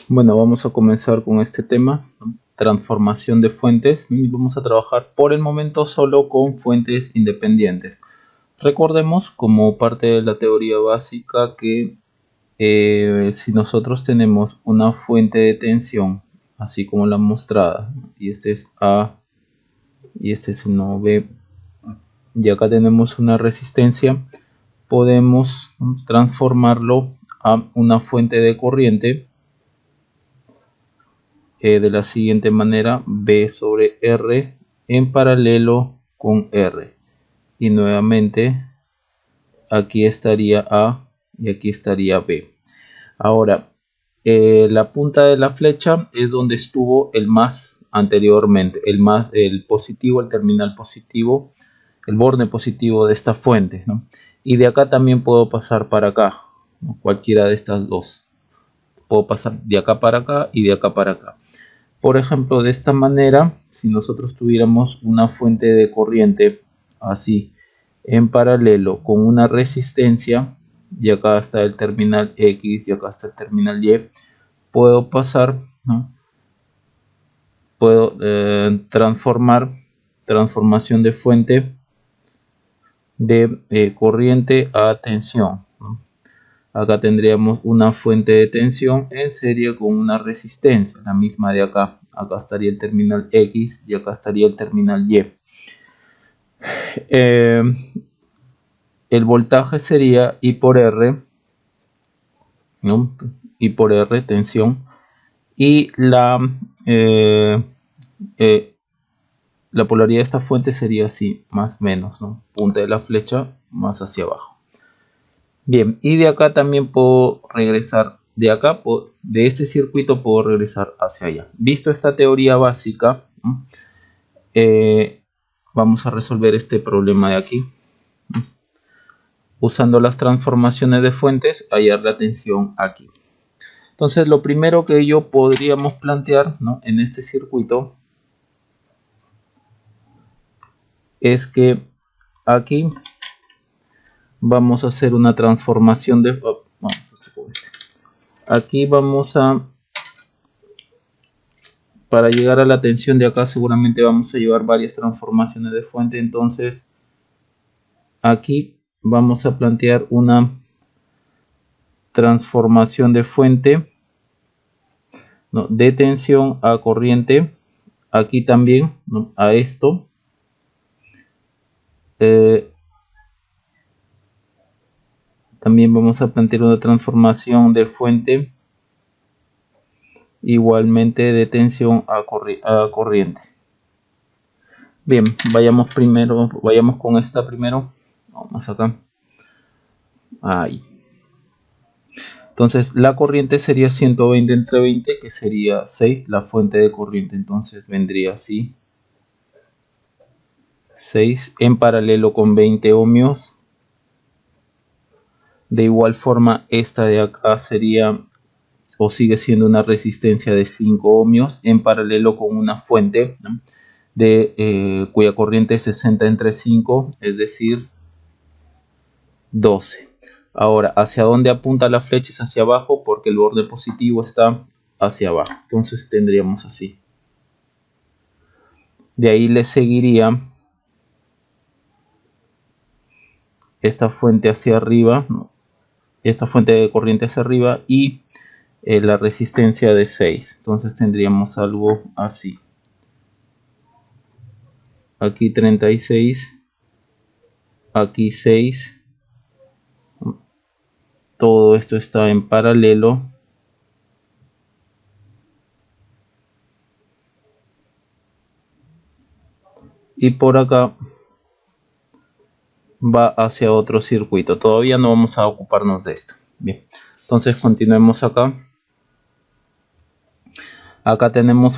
Bueno, vamos a comenzar con este tema, ¿no? Transformación de fuentes, y vamos a trabajar por el momento solo con fuentes independientes. Recordemos como parte de la teoría básica que si nosotros tenemos una fuente de tensión, así como la mostrada, y este es A y este es el nodo B, y acá tenemos una resistencia, podemos transformarlo a una fuente de corriente de la siguiente manera: B sobre R en paralelo con R, y nuevamente aquí estaría A y aquí estaría B. Ahora la punta de la flecha es donde estuvo el más anteriormente, el positivo, el terminal positivo, el borde positivo de esta fuente, ¿no? Y de acá también puedo pasar para acá, ¿no? Cualquiera de estas dos, puedo pasar de acá para acá y de acá para acá. Por ejemplo, de esta manera, si nosotros tuviéramos una fuente de corriente así en paralelo con una resistencia, y acá está el terminal X y acá está el terminal Y, puedo pasar, ¿no? Puedo transformación de fuente de corriente a tensión, ¿no? Acá tendríamos una fuente de tensión en serie con una resistencia, la misma de acá. Acá estaría el terminal X y acá estaría el terminal Y. El voltaje sería I por R, ¿no? I por R, tensión. Y la polaridad de esta fuente sería así, más menos, ¿no? Punta de la flecha más hacia abajo. Bien, y de acá también puedo regresar, de este circuito puedo regresar hacia allá. Visto esta teoría básica, vamos a resolver este problema de aquí. Usando las transformaciones de fuentes, hallar la tensión aquí. Entonces, lo primero que yo podríamos plantear, ¿no?, en este circuito es que aquí vamos a hacer una transformación de... Aquí vamos a... Para llegar a la tensión de acá seguramente vamos a llevar varias transformaciones de fuente. Entonces, aquí vamos a plantear una transformación de fuente, ¿no?, de tensión a corriente. Aquí también, ¿no?, a esto. También vamos a plantear una transformación de fuente igualmente de tensión a corriente. Bien, vayamos con esta primero. Vamos acá. Ahí. Entonces la corriente sería 120 entre 20, que sería 6, la fuente de corriente. Entonces vendría así: 6 en paralelo con 20 ohmios. De igual forma, esta de acá sería o sigue siendo una resistencia de 5 ohmios en paralelo con una fuente, ¿no?, cuya corriente es 60 entre 5, es decir, 12. Ahora, ¿hacia dónde apunta la flecha? Es hacia abajo, porque el borde positivo está hacia abajo. Entonces tendríamos así. De ahí le seguiría esta fuente hacia arriba, ¿no?, esta fuente de corriente hacia arriba, y la resistencia de 6. Entonces tendríamos algo así. Aquí 36, aquí 6. Todo esto está en paralelo. Y por acá va hacia otro circuito. Todavía no vamos a ocuparnos de esto. Bien, entonces continuemos acá. Acá tenemos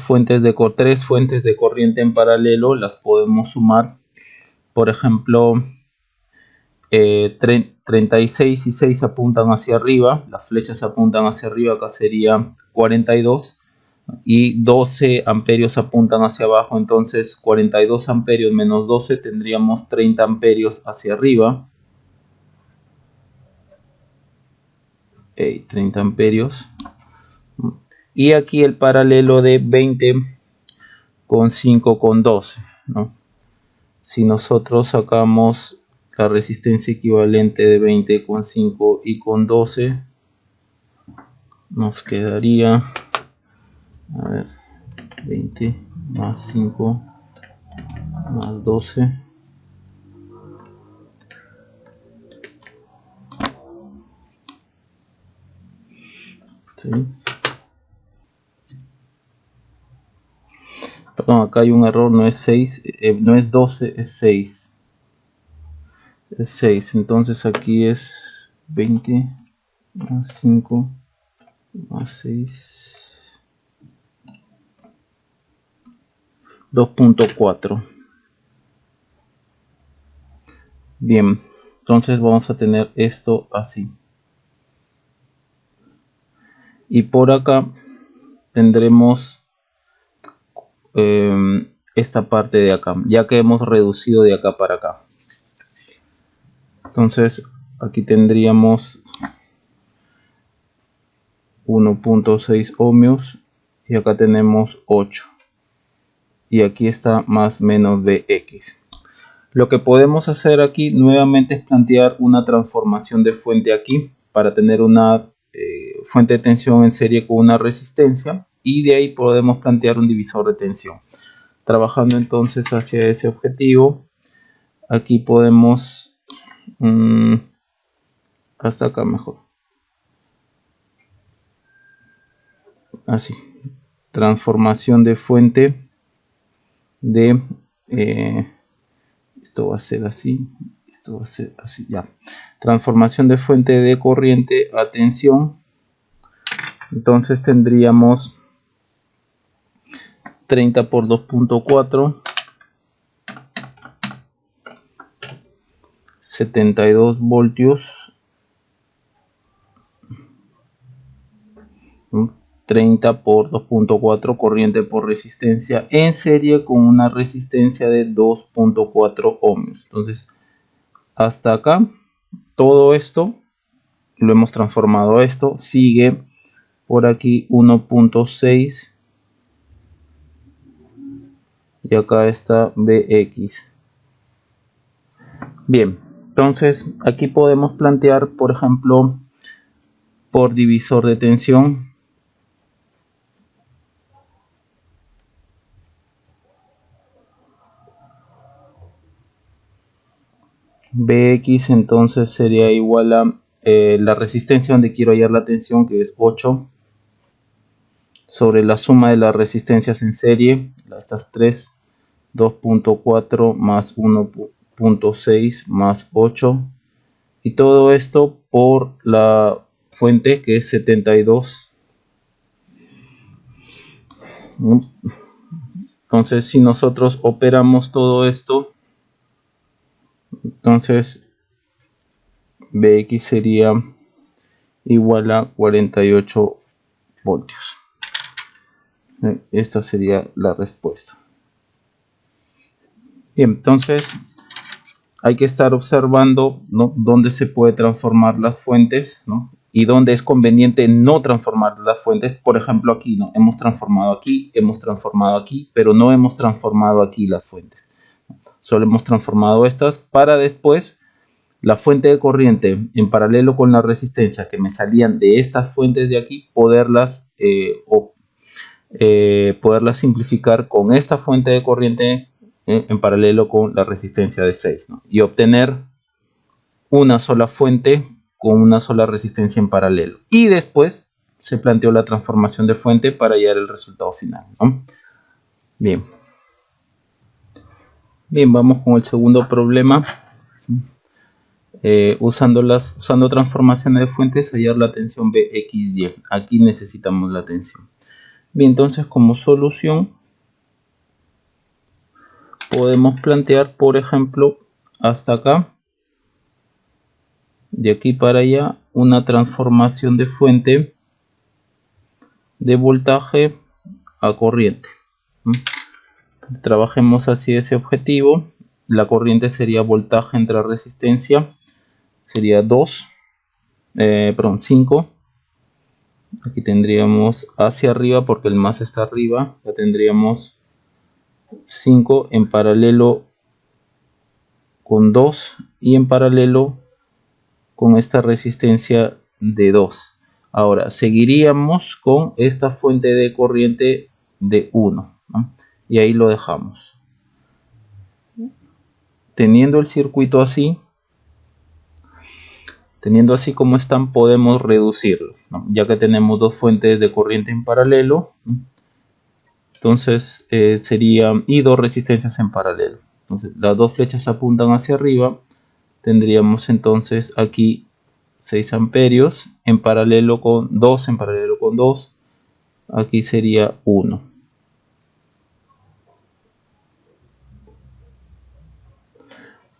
tres fuentes de corriente en paralelo. Las podemos sumar. Por ejemplo, 36 y 6 apuntan hacia arriba. Las flechas apuntan hacia arriba. Acá sería 42. Y 12 amperios apuntan hacia abajo. Entonces 42 amperios menos 12 tendríamos 30 amperios hacia arriba. 30 amperios. y aquí el paralelo de 20 con 5 con 12, ¿no? Si nosotros sacamos la resistencia equivalente de 20 con 5 y con 12, nos quedaría, a ver, 20 más 5 más 12, perdón, acá hay un error, no es 6, no es 12, es 6. Es 6, entonces aquí es 20 más 5 más 6, 2.4. Bien, entonces vamos a tener esto así. Y por acá tendremos esta parte de acá, ya que hemos reducido de acá para acá. Entonces aquí tendríamos 1.6 ohmios y acá tenemos 8. Y aquí está más menos Bx. Lo que podemos hacer aquí nuevamente es plantear una transformación de fuente aquí para tener una fuente de tensión en serie con una resistencia, y de ahí podemos plantear un divisor de tensión. Trabajando entonces hacia ese objetivo, aquí podemos hasta acá mejor, así, transformación de fuente de esto va a ser así, esto va a ser así, ya. Transformación de fuente de corriente a tensión. Entonces tendríamos 30 por 2.4, 72 voltios, 30 por 2.4 corriente por resistencia en serie con una resistencia de 2.4 ohmios. Entonces hasta acá todo esto lo hemos transformado a esto. Sigue por aquí 1.6 y acá está Bx. Bien, entonces aquí podemos plantear, por ejemplo, por divisor de tensión, Bx entonces sería igual a la resistencia donde quiero hallar la tensión, que es 8, sobre la suma de las resistencias en serie, estas 3, 2.4 más 1.6 más 8, y todo esto por la fuente que es 72. Entonces si nosotros operamos todo esto, entonces Bx sería igual a 48 voltios. Esta sería la respuesta. Bien, entonces hay que estar observando, ¿no?, dónde se puede transformar las fuentes, ¿no?, y dónde es conveniente no transformar las fuentes. Por ejemplo aquí, ¿no?, hemos transformado aquí, pero no hemos transformado aquí las fuentes. Solo hemos transformado estas para después la fuente de corriente en paralelo con la resistencia que me salían de estas fuentes de aquí, poderlas simplificar con esta fuente de corriente en paralelo con la resistencia de 6, ¿no?, y obtener una sola fuente con una sola resistencia en paralelo. Y después se planteó la transformación de fuente para hallar el resultado final, ¿no? Bien, vamos con el segundo problema. Usando transformaciones de fuentes, hallar la tensión Bxy. Aquí necesitamos la tensión. Bien, entonces como solución podemos plantear, por ejemplo, hasta acá, de aquí para allá, una transformación de fuente de voltaje a corriente. Trabajemos hacia ese objetivo. La corriente sería voltaje entre resistencia, sería 5, Aquí tendríamos hacia arriba, porque el más está arriba, ya tendríamos 5 en paralelo con 2 y en paralelo con esta resistencia de 2. Ahora seguiríamos con esta fuente de corriente de 1, ¿no? Y ahí lo dejamos. Teniendo el circuito así, como están, podemos reducirlo, ¿no? Ya que tenemos dos fuentes de corriente en paralelo, ¿no? Entonces serían y dos resistencias en paralelo. Entonces las dos flechas apuntan hacia arriba. Tendríamos entonces aquí 6 amperios en paralelo con 2, aquí sería 1.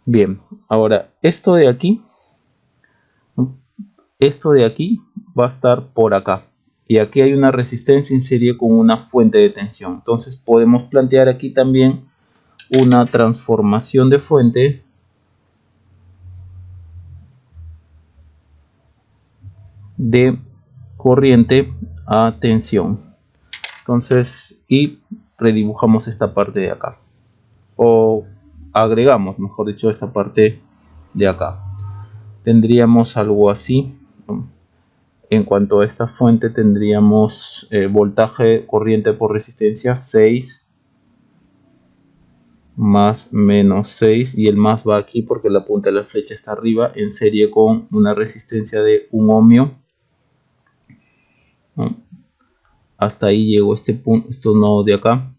Bien, ahora esto de aquí va a estar por acá, y aquí hay una resistencia en serie con una fuente de tensión. Entonces podemos plantear aquí también una transformación de fuente de corriente a tensión. Entonces, y redibujamos esta parte de acá, o agregamos, mejor dicho, esta parte de acá. Tendríamos algo así, ¿no? En cuanto a esta fuente tendríamos voltaje corriente por resistencia 6 más menos 6, y el más va aquí porque la punta de la flecha está arriba, en serie con una resistencia de 1 ohmio, ¿no? Hasta ahí llegó este punto, estos nodos de acá,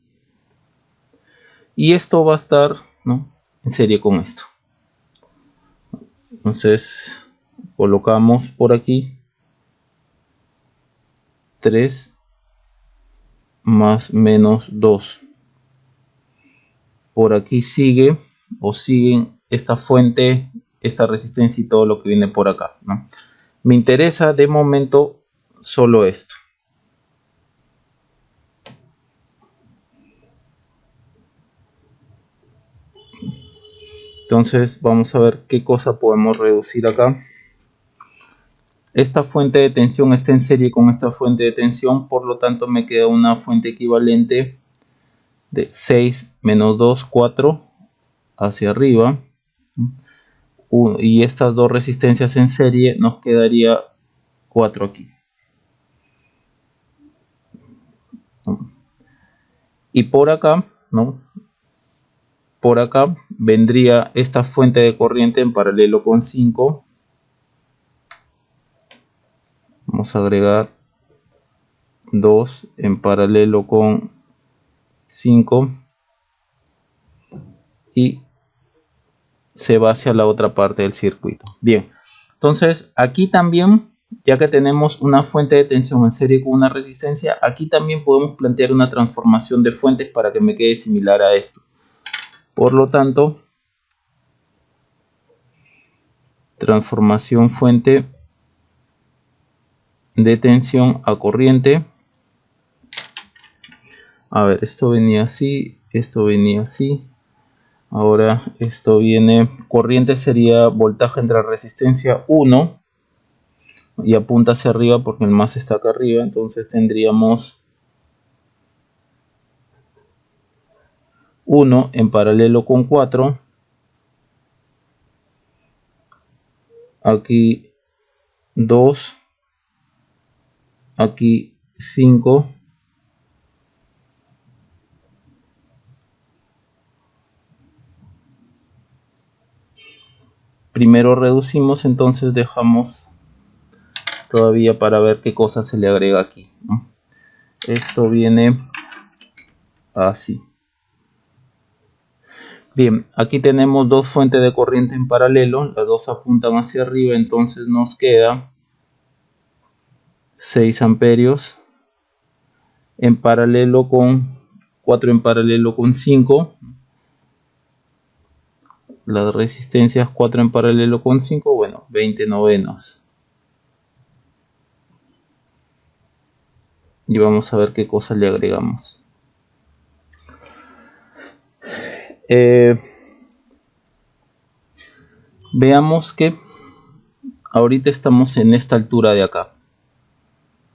y esto va a estar, ¿no?, en serie con esto. Entonces colocamos por aquí 3 más menos 2. Por aquí sigue o siguen esta fuente, esta resistencia y todo lo que viene por acá, ¿no? Me interesa de momento solo esto. Entonces vamos a ver qué cosa podemos reducir acá. Esta fuente de tensión está en serie con esta fuente de tensión, por lo tanto me queda una fuente equivalente de 6 menos 2, 4 hacia arriba, y estas dos resistencias en serie nos quedaría 4 aquí. Y por acá, ¿no?, por acá vendría esta fuente de corriente en paralelo con 5. Vamos a agregar 2 en paralelo con 5 y se va hacia la otra parte del circuito. Bien, entonces aquí también, ya que tenemos una fuente de tensión en serie con una resistencia, aquí también podemos plantear una transformación de fuentes para que me quede similar a esto. Por lo tanto, transformación fuente de tensión a corriente. A ver, esto venía así, esto venía así. Ahora esto viene, corriente sería voltaje entre resistencia 1 y apunta hacia arriba porque el más está acá arriba. Entonces tendríamos 1 en paralelo con 4. Aquí 2. Aquí 5. Primero reducimos, entonces dejamos todavía para ver qué cosa se le agrega aquí, ¿no? Esto viene así. Bien, aquí tenemos dos fuentes de corriente en paralelo, las dos apuntan hacia arriba, entonces nos queda 6 amperios en paralelo con 4 en paralelo con 5. Las resistencias 4 en paralelo con 5, bueno, 20 novenos. Y vamos a ver qué cosa le agregamos. Veamos que ahorita estamos en esta altura de acá.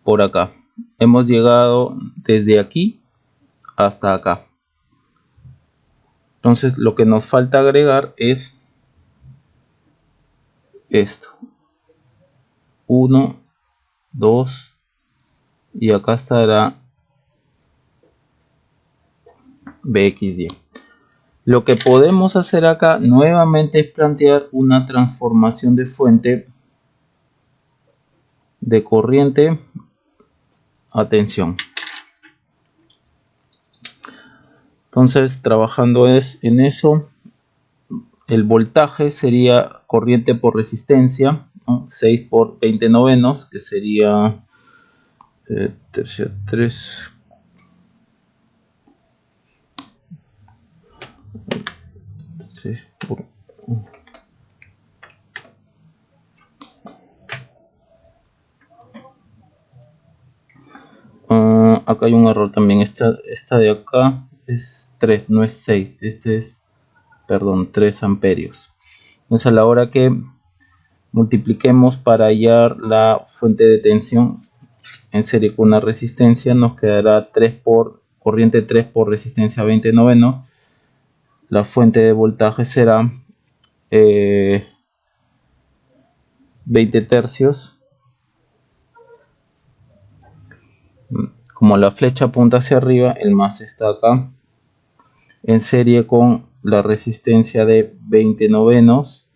por acá. Hemos llegado desde aquí hasta acá. Entonces lo que nos falta agregar es esto. 1, 2 y acá estará BXY. Lo que podemos hacer acá nuevamente es plantear una transformación de fuente de corriente a tensión. Entonces, trabajando en eso, el voltaje sería corriente por resistencia, ¿no? 6 por 20 novenos, que sería 3 por acá hay un error también. Esta de acá es 3, no es 6. Este es, perdón, 3 amperios. Entonces, a la hora que multipliquemos para hallar la fuente de tensión en serie con una resistencia, nos quedará 3 por corriente 3 por resistencia 20 novenos. La fuente de voltaje será 20 tercios. Como la flecha apunta hacia arriba, el más está acá, en serie con la resistencia de 20 novenos.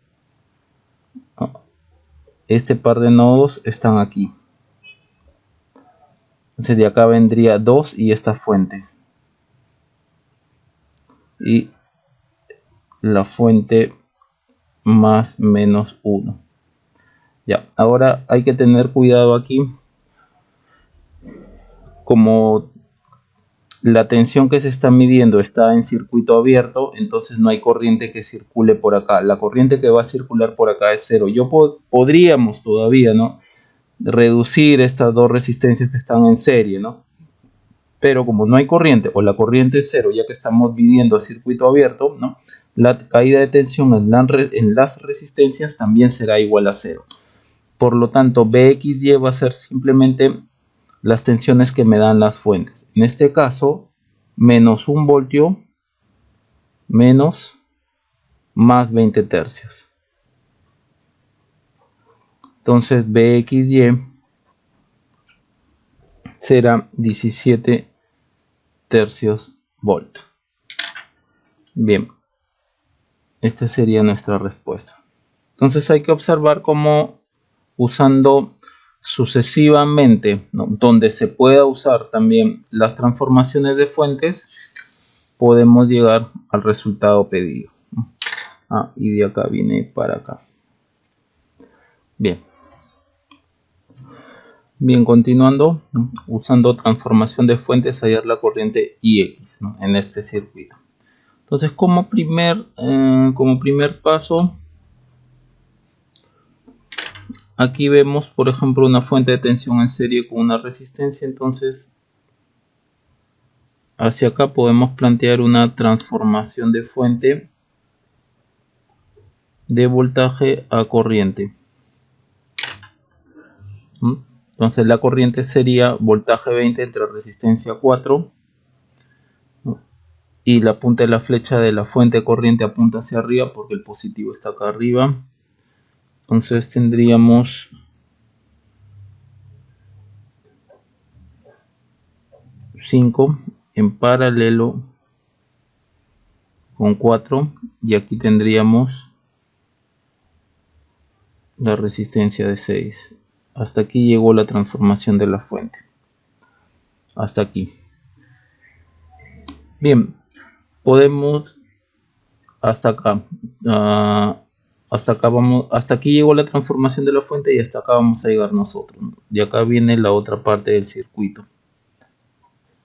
Este par de nodos están aquí. Entonces de acá vendría 2 y esta fuente. Y la fuente más menos 1. Ya, ahora hay que tener cuidado aquí. Como la tensión que se está midiendo está en circuito abierto, entonces no hay corriente que circule por acá. La corriente que va a circular por acá es 0. Podríamos todavía, ¿no?, reducir estas dos resistencias que están en serie, ¿no? Pero como no hay corriente o la corriente es 0, ya que estamos midiendo a circuito abierto, ¿no?, la caída de tensión en las resistencias también será igual a 0. Por lo tanto, BXY va a ser simplemente las tensiones que me dan las fuentes. En este caso, menos 1 voltio menos más 20 tercios. Entonces BXY será 17 tercios volt. Bien, esta sería nuestra respuesta. Entonces hay que observar cómo, usando sucesivamente, ¿no?, donde se pueda usar también las transformaciones de fuentes, podemos llegar al resultado pedido. Y de acá viene para acá. Bien, continuando, ¿no?, usando transformación de fuentes, hallar la corriente IX, ¿no?, en este circuito. Entonces, como primer paso, aquí vemos, por ejemplo, una fuente de tensión en serie con una resistencia. Entonces, hacia acá podemos plantear una transformación de fuente de voltaje a corriente. Entonces la corriente sería voltaje 20 entre resistencia 4, y la punta de la flecha de la fuente de corriente apunta hacia arriba porque el positivo está acá arriba. Entonces tendríamos 5 en paralelo con 4, y aquí tendríamos la resistencia de 6. Hasta aquí llegó la transformación de la fuente. Hasta aquí. Bien, podemos hasta acá. Hasta aquí llegó la transformación de la fuente y hasta acá vamos a llegar nosotros. Y acá viene la otra parte del circuito.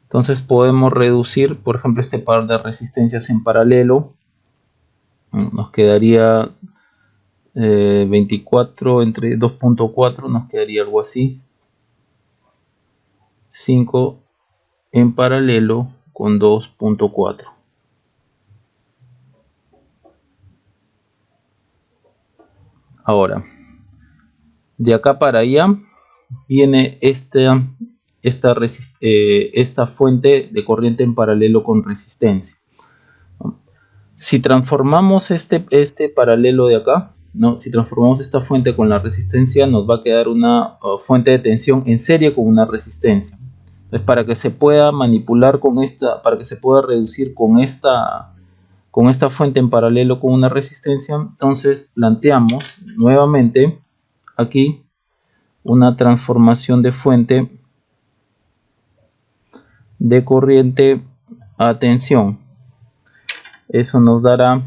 Entonces podemos reducir, por ejemplo, este par de resistencias en paralelo. Nos quedaría 24 entre 2.4, nos quedaría algo así. 5 en paralelo con 2.4. Ahora, de acá para allá viene esta fuente de corriente en paralelo con resistencia. Si transformamos este paralelo de acá, si transformamos esta fuente con la resistencia, nos va a quedar una fuente de tensión en serie con una resistencia. Entonces, para que se pueda manipular para que se pueda reducir con esta fuente en paralelo con una resistencia, entonces planteamos nuevamente aquí una transformación de fuente de corriente a tensión. Eso nos dará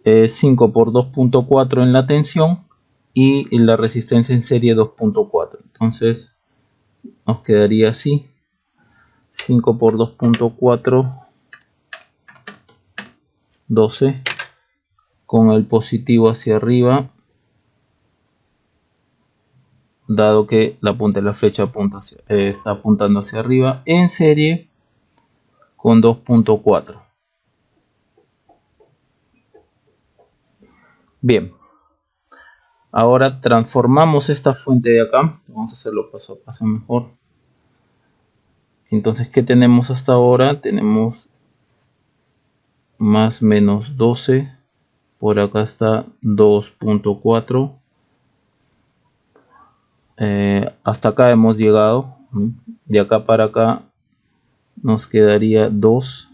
5 por 2.4 en la tensión y en la resistencia en serie 2.4. Entonces nos quedaría así: 5 por 2.4, 12, con el positivo hacia arriba, dado que la punta de la flecha está apuntando hacia arriba, en serie con 2.4. Bien, ahora transformamos esta fuente de acá. Vamos a hacerlo paso a paso mejor. Entonces, ¿qué tenemos hasta ahora? Tenemos más menos 12. Por acá está 2.4. Hasta acá hemos llegado. De acá para acá nos quedaría 2.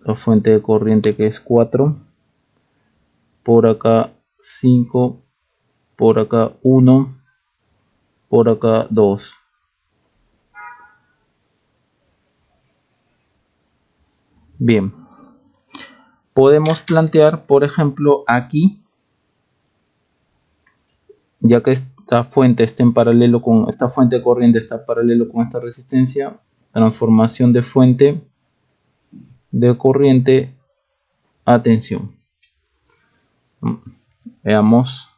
La fuente de corriente, que es 4. Por acá 5. Por acá 1. Por acá 2. Bien. Podemos plantear, por ejemplo, aquí, ya que esta fuente está en paralelo con esta fuente de corriente, está en paralelo con esta resistencia, transformación de fuente de corriente a tensión. Veamos.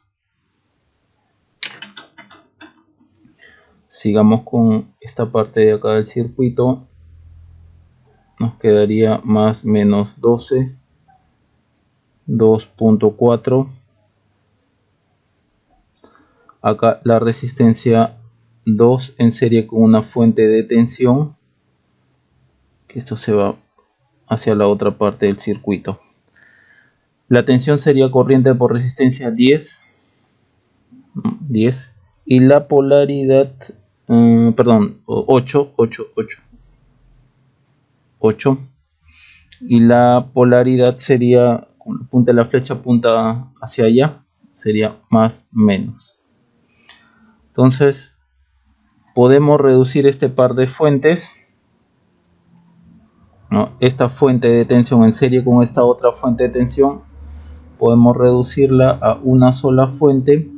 Sigamos con esta parte de acá del circuito. Nos quedaría más menos 12, 2.4. Acá la resistencia 2 en serie con una fuente de tensión, que esto se va hacia la otra parte del circuito. La tensión sería corriente por resistencia 10, y la polaridad, 8, y la polaridad sería, con la punta de la flecha apunta hacia allá, sería más menos. Entonces podemos reducir este par de fuentes, esta fuente de tensión en serie con esta otra fuente de tensión, podemos reducirla a una sola fuente,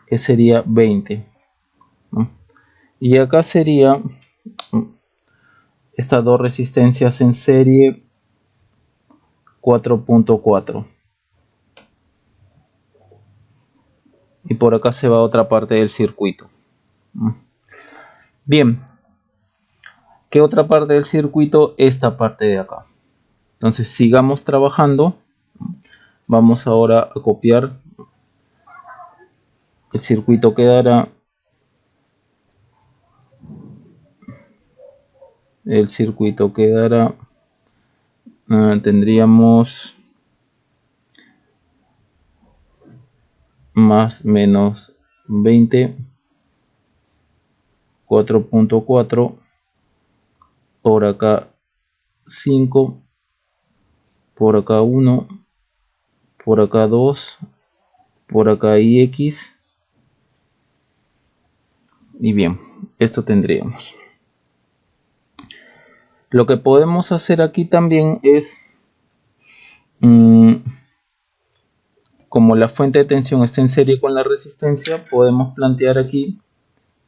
que sería 20, y acá sería estas dos resistencias en serie 4.4, y por acá se va otra parte del circuito. Bien, ¿qué otra parte del circuito? Esta parte de acá. Entonces sigamos trabajando. Vamos ahora a copiar. El circuito quedará, tendríamos más menos 20, 4.4, por acá 5, por acá 1, por acá 2, por acá Ix, y bien, esto tendríamos. Lo que podemos hacer aquí también es, como la fuente de tensión está en serie con la resistencia, podemos plantear aquí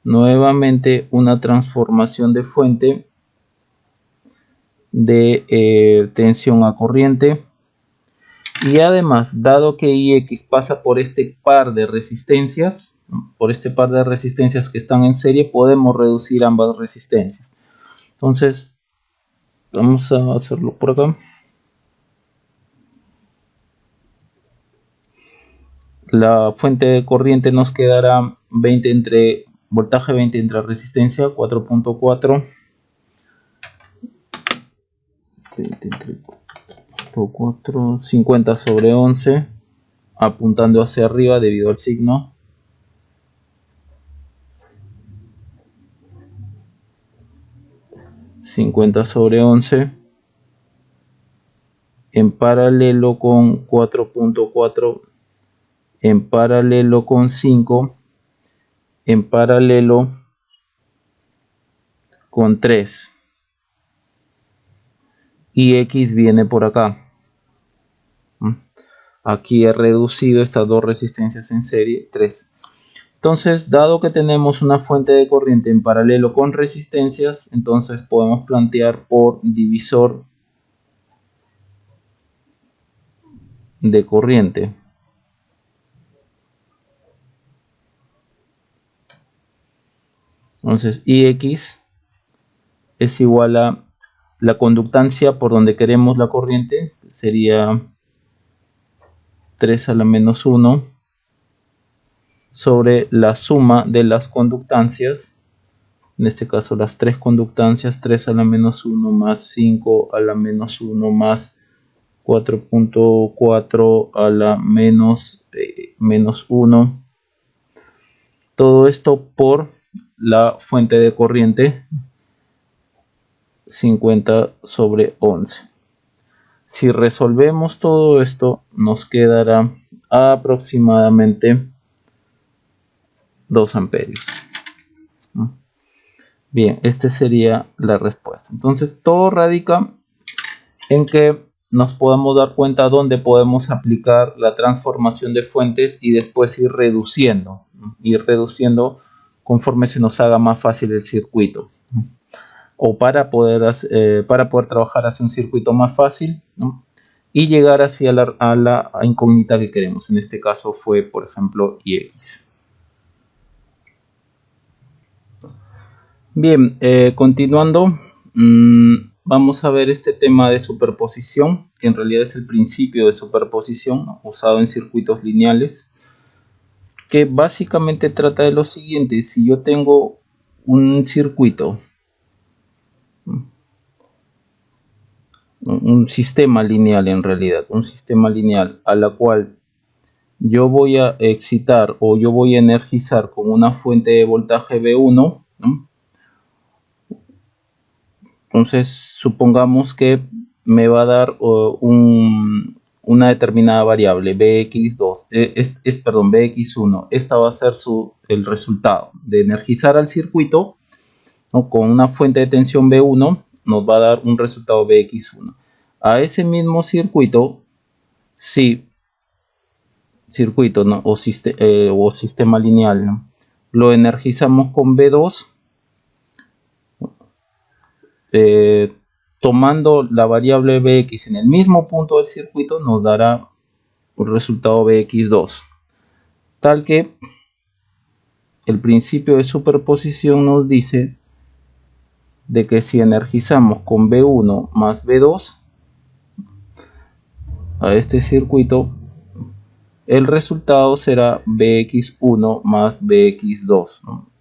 nuevamente una transformación de fuente de tensión a corriente, y además, dado que Ix pasa por este par de resistencias, que están en serie, podemos reducir ambas resistencias. Entonces vamos a hacerlo por acá. la fuente de corriente nos quedará 20 entre voltaje 20 entre resistencia 4.4, 20 entre 4, 50 sobre 11, apuntando hacia arriba debido al signo. ...50 sobre 11... en paralelo con 4.4... en paralelo con 5... en paralelo con 3... y X viene por acá. Aquí he reducido estas dos resistencias en serie, 3. Entonces, dado que tenemos una fuente de corriente en paralelo con resistencias, entonces podemos plantear por divisor de corriente. Entonces, Ix es igual a la conductancia por donde queremos la corriente, sería 3 a la menos 1 sobre la suma de las conductancias, en este caso las 3 conductancias, 3 a la menos 1 más 5 a la menos 1 más 4.4 a la menos 1. Todo esto por la fuente de corriente 50 sobre 11. Si resolvemos todo esto, nos quedará aproximadamente 2 amperios. Bien, esta sería la respuesta. Entonces, todo radica en que nos podamos dar cuenta dónde podemos aplicar la transformación de fuentes y después ir reduciendo conforme se nos haga más fácil el circuito. O para poder trabajar hacia un circuito más fácil, ¿no? Y llegar hacia a la incógnita que queremos. En este caso fue, por ejemplo, Ix. Bien, continuando, vamos a ver este tema de superposición, que en realidad es el principio de superposición, ¿no?, usado en circuitos lineales, que básicamente trata de lo siguiente. Si yo tengo un circuito, un sistema lineal, en realidad, un sistema lineal a la cual yo voy a excitar o yo voy a energizar con una fuente de voltaje V1, ¿no? Entonces supongamos que me va a dar una determinada variable Bx2, perdón, Bx1. Esta va a ser el resultado de energizar al circuito, ¿no?, con una fuente de tensión V1. Nos va a dar un resultado Bx1. A ese mismo circuito, si circuito, ¿no?, o sistema lineal, ¿no?, lo energizamos con V2, tomando la variable Bx en el mismo punto del circuito, nos dará un resultado Bx2. Tal que el principio de superposición nos dice de que si energizamos con V1 más V2 a este circuito, el resultado será Bx1 más Bx2, ¿no?,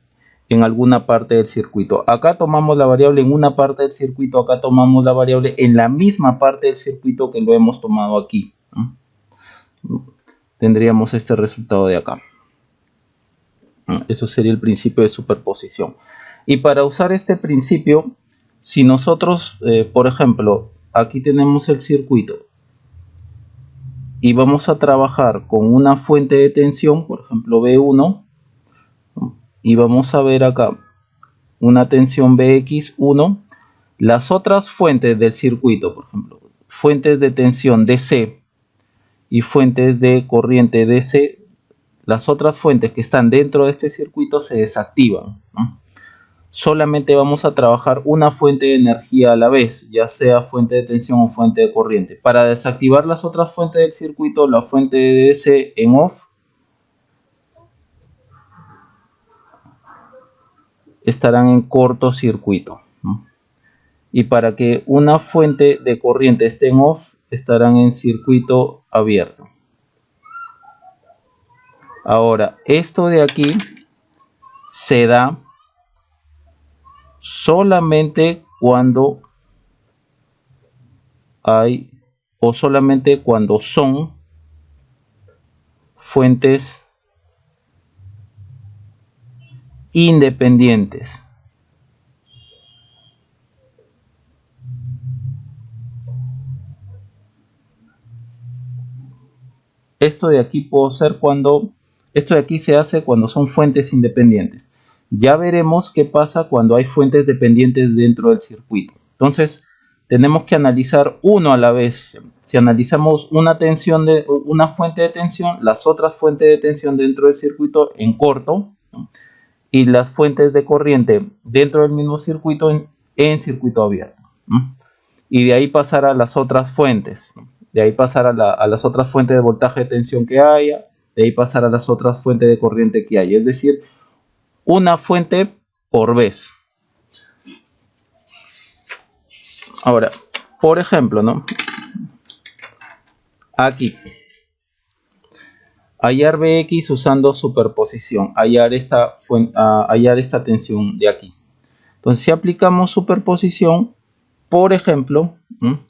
en alguna parte del circuito. Acá tomamos la variable en una parte del circuito, acá tomamos la variable en la misma parte del circuito que lo hemos tomado aquí, ¿no? Tendríamos este resultado de acá. Eso sería el principio de superposición. Y para usar este principio, si nosotros, por ejemplo, aquí tenemos el circuito y vamos a trabajar con una fuente de tensión, por ejemplo V1, y vamos a ver acá una tensión Bx1, las otras fuentes del circuito, por ejemplo, fuentes de tensión DC y fuentes de corriente DC, las otras fuentes que están dentro de este circuito se desactivan, ¿no? Solamente vamos a trabajar una fuente de energía a la vez, ya sea fuente de tensión o fuente de corriente. Para desactivar las otras fuentes del circuito, la fuente de DC en off estarán en cortocircuito, ¿no? Y para que una fuente de corriente esté en off, estarán en circuito abierto. Ahora, esto de aquí se da solamente cuando hay, o solamente cuando son fuentes independientes. Esto de aquí esto de aquí se hace cuando son fuentes independientes. Ya veremos qué pasa cuando hay fuentes dependientes dentro del circuito. Entonces, tenemos que analizar uno a la vez. Si analizamos una fuente de tensión, las otras fuentes de tensión dentro del circuito en corto, ¿no? Y las fuentes de corriente dentro del mismo circuito en circuito abierto, ¿no? Y de ahí pasar a las otras fuentes, ¿no? De ahí pasar a las otras fuentes de voltaje de tensión que haya, de ahí pasar a las otras fuentes de corriente que haya, es decir, una fuente por vez. Ahora, por ejemplo, ¿no? Aquí, hallar Bx usando superposición, hallar esta tensión de aquí. Entonces, si aplicamos superposición, por ejemplo, ¿no?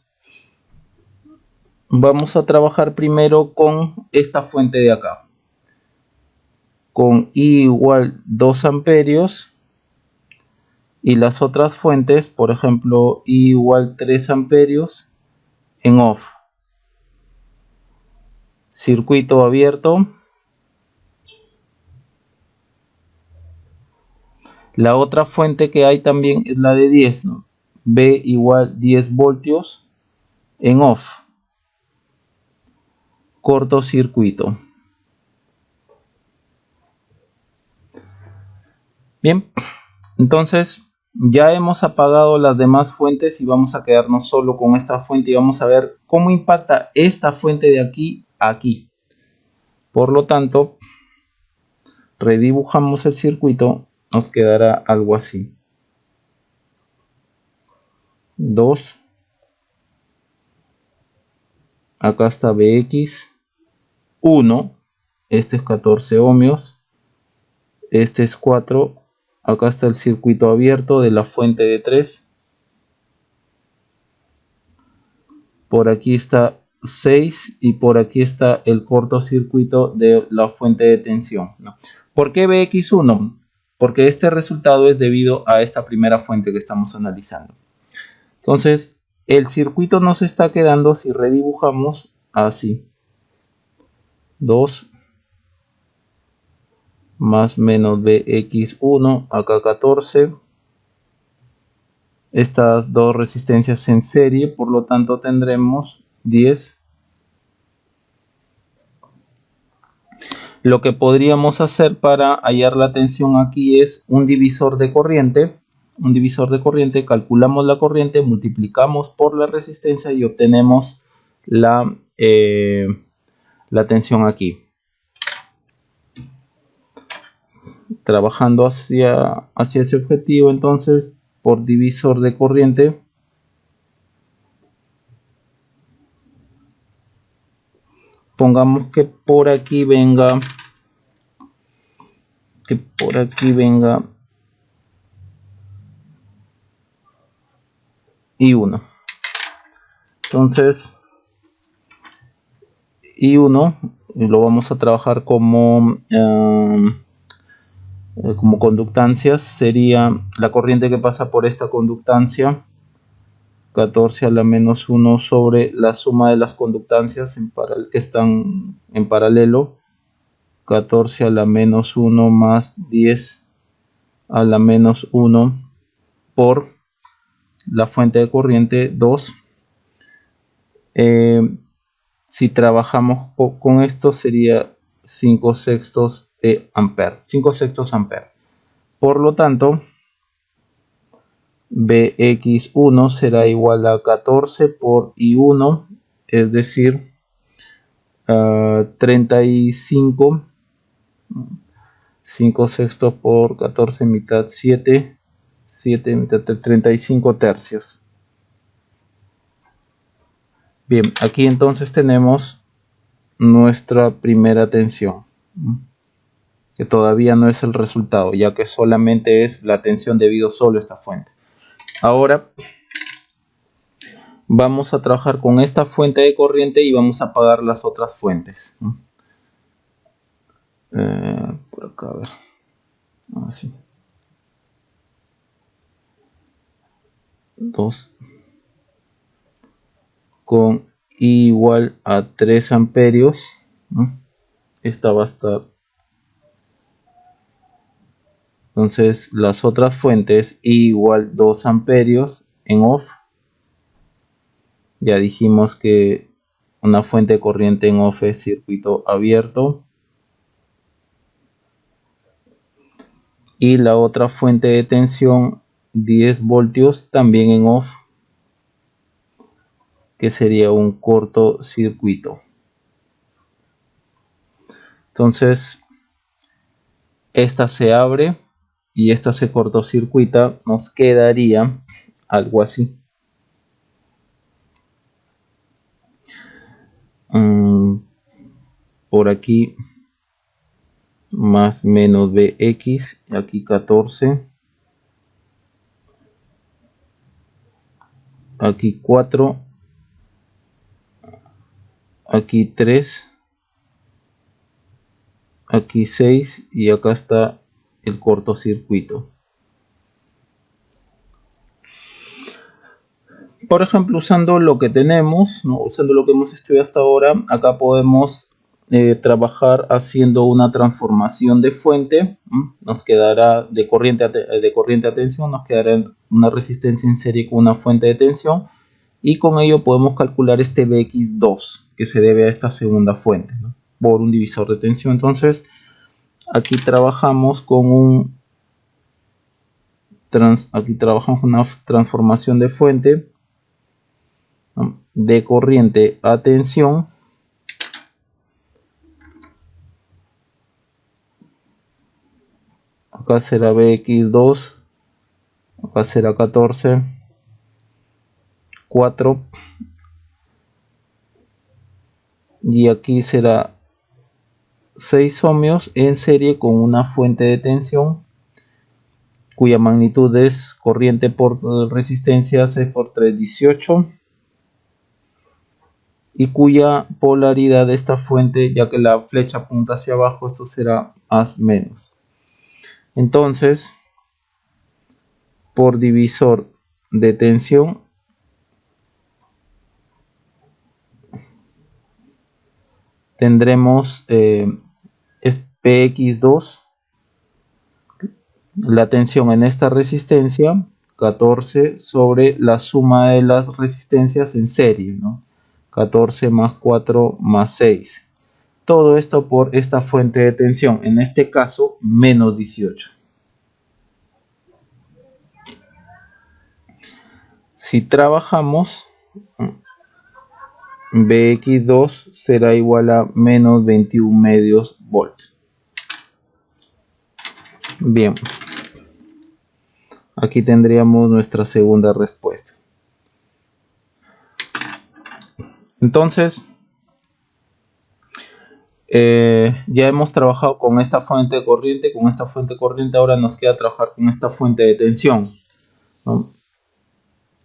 Vamos a trabajar primero con esta fuente de acá, con I igual 2 amperios, y las otras fuentes, por ejemplo, I igual 3 amperios en off. Circuito abierto. La otra fuente que hay también es la de 10, ¿no? B igual 10 voltios en off. Cortocircuito. Bien, entonces ya hemos apagado las demás fuentes y vamos a quedarnos solo con esta fuente y vamos a ver cómo impacta esta fuente de aquí a aquí. Por lo tanto, redibujamos el circuito, nos quedará algo así. 2. Acá está Bx. 1. Este es 14 ohmios. Este es 4. Acá está el circuito abierto de la fuente de 3. Por aquí está 6 y por aquí está el cortocircuito de la fuente de tensión, ¿no? ¿Por qué Bx1? Porque este resultado es debido a esta primera fuente que estamos analizando. Entonces, el circuito nos está quedando, si redibujamos, así. 2 más menos Bx1, acá 14. Estas dos resistencias en serie, por lo tanto tendremos 10. Lo que podríamos hacer para hallar la tensión aquí es un divisor de corriente. Un divisor de corriente, calculamos la corriente, multiplicamos por la resistencia y obtenemos la tensión aquí. Trabajando hacia ese objetivo, entonces, por divisor de corriente, pongamos que por aquí venga I1. Entonces, I1 lo vamos a trabajar como conductancias. Sería la corriente que pasa por esta conductancia, 14 a la menos 1 sobre la suma de las conductancias que están en paralelo, 14 a la menos 1 más 10 a la menos 1 por la fuente de corriente 2. Si trabajamos con esto sería 5 sextos de ampere, 5 sextos ampere. Por lo tanto, Bx1 será igual a 14 por I1, es decir, 35, 5 sextos por 14 mitad 7, 7 mitad 35 tercios. Bien, aquí entonces tenemos nuestra primera tensión. que todavía no es el resultado, ya que solamente es la tensión debido solo a esta fuente. Ahora vamos a trabajar con esta fuente de corriente y vamos a apagar las otras fuentes. Por acá, a ver. Así. 2 con I igual a 3 amperios. Esta va a estar. Entonces las otras fuentes I igual 2 amperios en off. Ya dijimos que una fuente de corriente en off es circuito abierto. Y la otra fuente de tensión 10 voltios también en off, que sería un cortocircuito. Entonces esta se abre y esta se cortocircuita. Nos quedaría algo así. Por aquí más menos Bx, aquí 14, aquí 4, aquí 3, aquí 6 y acá está el cortocircuito. Por ejemplo, usando lo que tenemos, ¿no? Usando lo que hemos estudiado hasta ahora, acá podemos trabajar haciendo una transformación de fuente. Nos quedará de corriente a tensión, nos quedará una resistencia en serie con una fuente de tensión, y con ello podemos calcular este Bx2 que se debe a esta segunda fuente, ¿no? Por un divisor de tensión. Entonces aquí trabajamos con una transformación de fuente, ¿no?, de corriente a tensión. Acá será Bx2, acá será 14, 4, y aquí será 6 ohmios en serie con una fuente de tensión cuya magnitud es corriente por resistencia C por 3, 18, y cuya polaridad de esta fuente, ya que la flecha apunta hacia abajo, esto será más menos. Entonces, por divisor de tensión tendremos Px2, la tensión en esta resistencia, 14 sobre la suma de las resistencias en serie, ¿no? 14 más 4 más 6. Todo esto por esta fuente de tensión, en este caso menos 18. Si trabajamos, Bx2 será igual a menos 21 medios voltios. Bien, aquí tendríamos nuestra segunda respuesta. Entonces, ya hemos trabajado con esta fuente de corriente. Con esta fuente de corriente ahora nos queda trabajar con esta fuente de tensión, ¿no?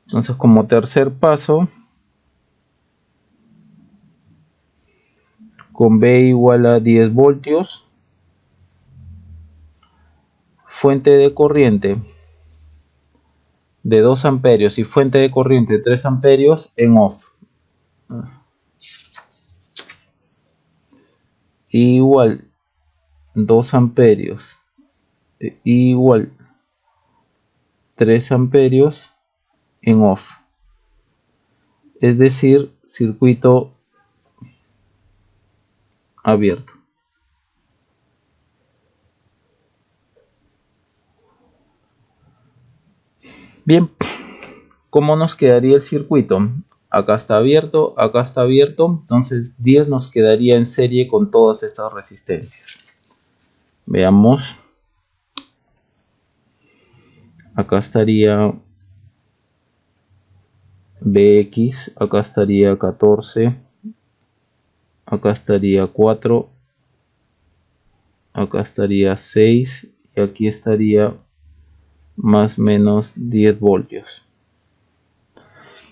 Entonces, como tercer paso, con B igual a 10 voltios, fuente de corriente de 2 amperios y fuente de corriente de 3 amperios en off. Igual 2 amperios igual 3 amperios en off, es decir, circuito abierto. Bien, ¿cómo nos quedaría el circuito? Acá está abierto, entonces 10 nos quedaría en serie con todas estas resistencias. Veamos. Acá estaría Bx, acá estaría 14, acá estaría 4, acá estaría 6 y aquí estaría más o menos 10 voltios.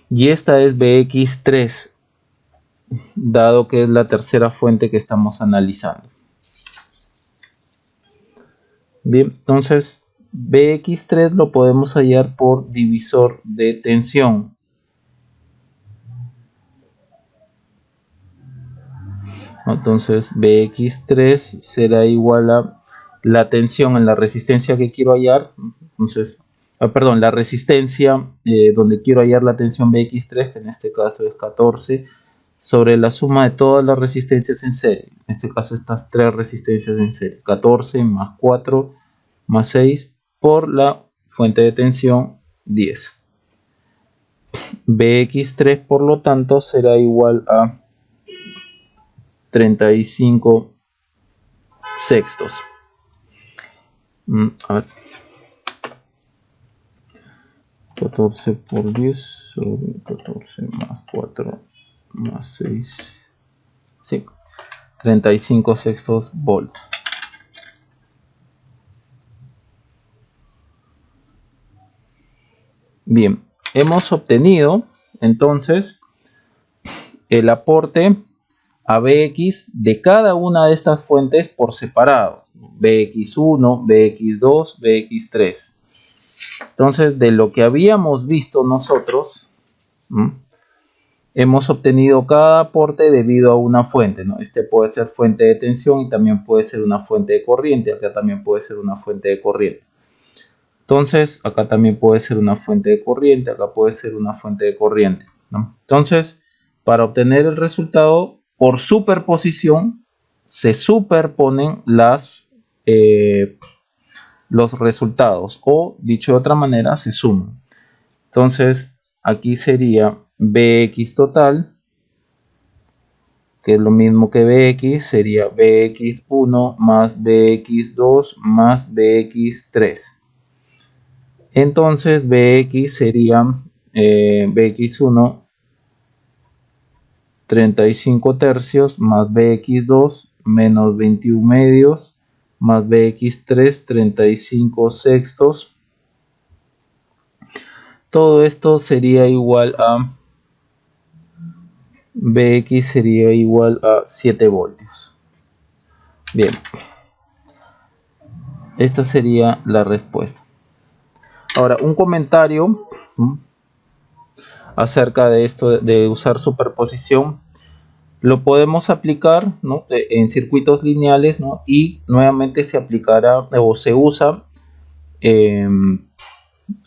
Y esta es BX3, dado que es la tercera fuente que estamos analizando. Bien, entonces BX3 lo podemos hallar por divisor de tensión. Entonces BX3 será igual a la tensión en la resistencia que quiero hallar. Entonces, perdón, la resistencia donde quiero hallar la tensión BX3, que en este caso es 14, sobre la suma de todas las resistencias en serie. En este caso estas tres resistencias en serie. 14 más 4 más 6 por la fuente de tensión 10. BX3 por lo tanto será igual a 35 sextos. A ver. 14 por 10 sobre 14 más 4 más 6. Sí, 35 sextos volt. Bien, hemos obtenido entonces el aporte a BX de cada una de estas fuentes por separado. BX1, BX2, BX3. Entonces, de lo que habíamos visto nosotros, hemos obtenido cada aporte debido a una fuente, ¿no? Este puede ser fuente de tensión y también puede ser una fuente de corriente. Acá también puede ser una fuente de corriente. Entonces, acá también puede ser una fuente de corriente. Acá puede ser una fuente de corriente, ¿no? Entonces, para obtener el resultado, por superposición, se superponen los resultados, o dicho de otra manera, se suman. Entonces aquí sería BX total, que es lo mismo que BX, sería BX1 más BX2 más BX3. Entonces BX sería BX1 35 tercios más BX2 menos 21 medios más BX3 35 sextos. Todo esto sería igual a BX sería igual a 7 voltios. Bien, esta sería la respuesta. Ahora, un comentario acerca de esto de usar superposición. Lo podemos aplicar, ¿no?, en circuitos lineales, ¿no? Y nuevamente se aplicará o se usa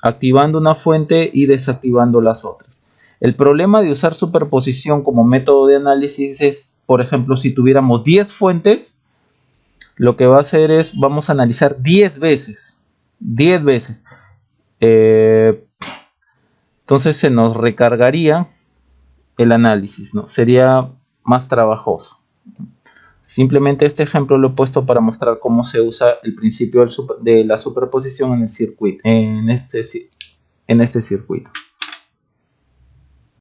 activando una fuente y desactivando las otras. El problema de usar superposición como método de análisis es, por ejemplo, si tuviéramos 10 fuentes, lo que va a hacer es, vamos a analizar 10 veces. 10 veces. Entonces se nos recargaría el análisis, ¿no? Sería más trabajoso. Simplemente este ejemplo lo he puesto para mostrar cómo se usa el principio de la superposición en el circuito, en este circuito.